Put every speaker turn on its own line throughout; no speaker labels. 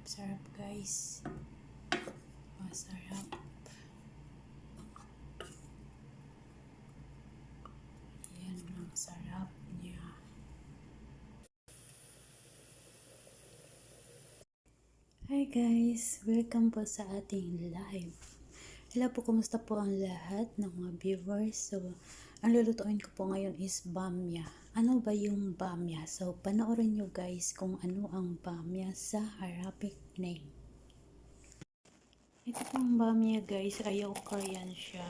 Sarap guys. Masarap. Yan ang sarap niya. Hi guys! Welcome po sa ating live. Hello po, kumusta po ang lahat ng mga viewers? So, ang lulutuin ko po ngayon is bamya. Ano ba yung bamya? So, panoorin nyo guys kung ano ang bamya sa Arabic name. Ito pong bamya guys, ayaw ko yan siya.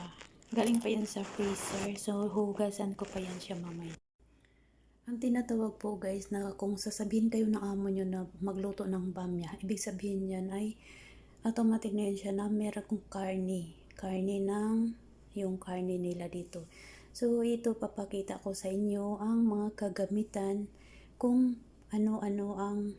Galing pa yan sa freezer, so hugasan ko pa yan siya mamaya. Ang tinatawag po guys na kung sasabihin kayo ng amo nyo na magluto ng bamya, ibig sabihin yan ay automatic na yun siya na meron karne ng yung karne nila dito. So ito papakita ko sa inyo ang mga kagamitan kung ano-ano ang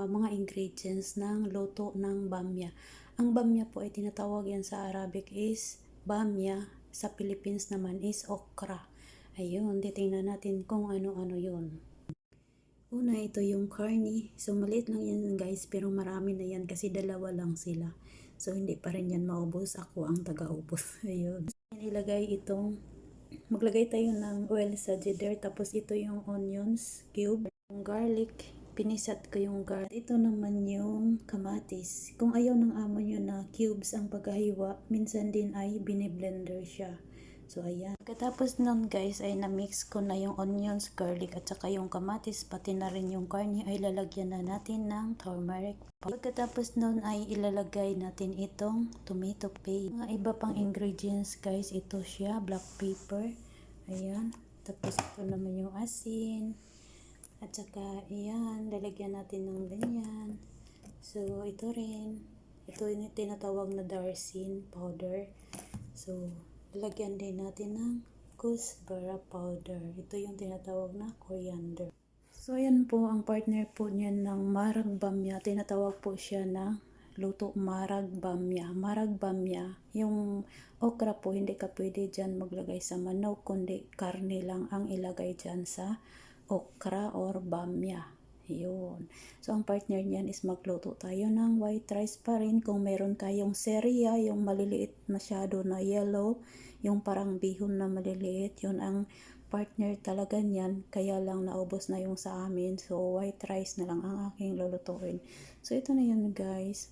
mga ingredients ng luto ng bamya. Ang bamya po ay tinatawag yan sa Arabic is bamya, sa Philippines naman is okra. Ayun, titingnan natin kung ano-ano yun. Una, ito yung karne. So, maliit lang yan guys, pero marami na yan kasi dalawa lang sila. So, hindi pa rin yan maubos. Ako ang taga-ubos. Ayun. Ilagay itong, maglagay tayo ng oil sa jider. Tapos, ito yung onions, cube. Yung garlic, pinisat ko yung garlic. Ito naman yung kamatis. Kung ayaw ng amo nyo na cubes ang paghahiwa, minsan din ay biniblender siya. So, ayan. Pagkatapos nun guys, ay na-mix ko na yung onions, garlic, at saka yung kamatis, pati na rin yung karne, ay lalagyan na natin ng turmeric. Pagkatapos nun ay ilalagay natin itong tomato paste. Mga iba pang ingredients guys, ito siya, black pepper. Ayan. Tapos ito naman yung asin. At saka, ayan, lalagyan natin ng ganyan. So, ito rin. Ito yung tinatawag na darsin powder. So, lagyan din natin ng kusbara powder. Ito yung tinatawag na coriander. So, ayan po ang partner po niyan ng marag bamya. Tinatawag po siya na luto marag bamya. Marag bamya. Yung okra po, hindi ka pwede dyan maglagay sa manok, kundi karne lang ang ilagay dyan sa okra or bamya. Yun. So, ang partner niyan is magluto tayo ng white rice pa rin. Kung meron kayong seria, yung maliliit masyado na yellow, yung parang bihon na maliliit, yun ang partner talaga niyan. Kaya lang naubos na yung sa amin. So, white rice na lang ang aking lulutuin. So, ito na yun guys.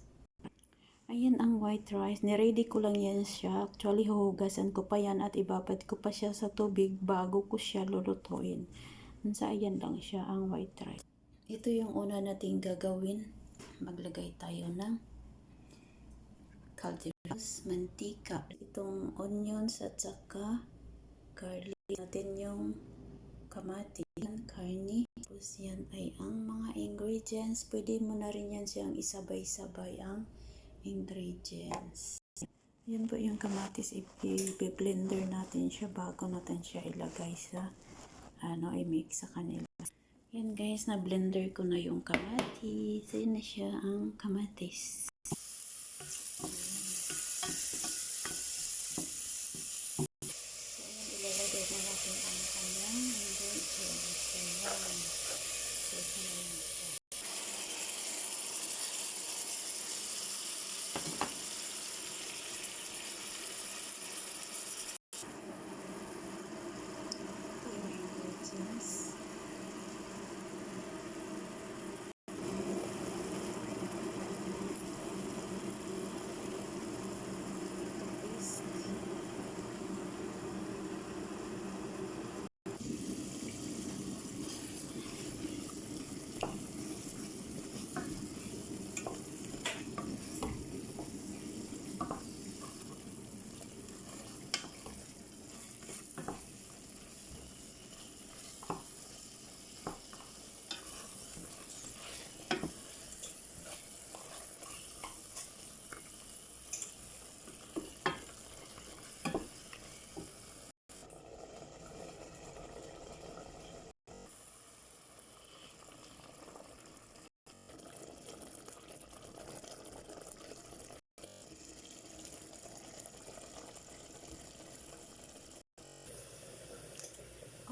Ayan ang white rice. Niready ko lang yan siya. Actually, huhugasan ko pa yan at ibabad ko pa siya sa tubig bago ko siya lulutuin. Sa ayan lang siya ang white rice. Ito yung una nating gagawin. Maglagay tayo ng calderos, mantika. Itong onions at saka garlic. Natin yung kamatis, karne. Tapos yan ay ang mga ingredients. Pwede mo na rin yan siyang isabay-sabay ang ingredients. Yan po yung kamatis. I-blender natin siya bago natin siya ilagay sa i-mix sa kanila. Yan guys, na blender ko na yung kamatis. Ayan na siya ang kamatis. So, ayan, ilalagay na natin ang kanyang ingredients. Ayan. So, ito na yan siya. Ito yung ingredients.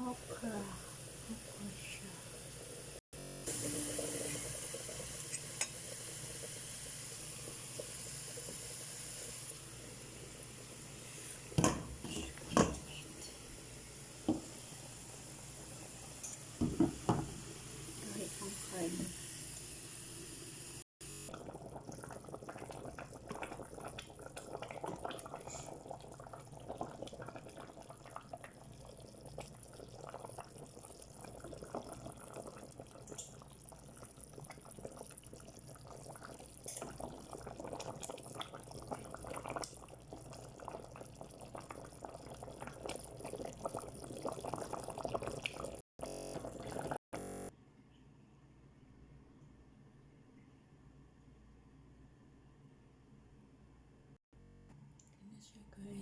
Okra. Okra siya.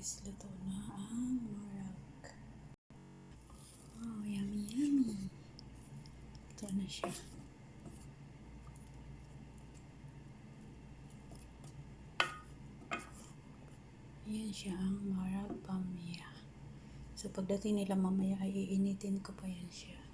guys, luto na ang marag. Wow, yummy yummy. Luto na siya. Ayan siya ang marag pamya. So pagdating nila mamaya ay iinitin ko pa yan siya.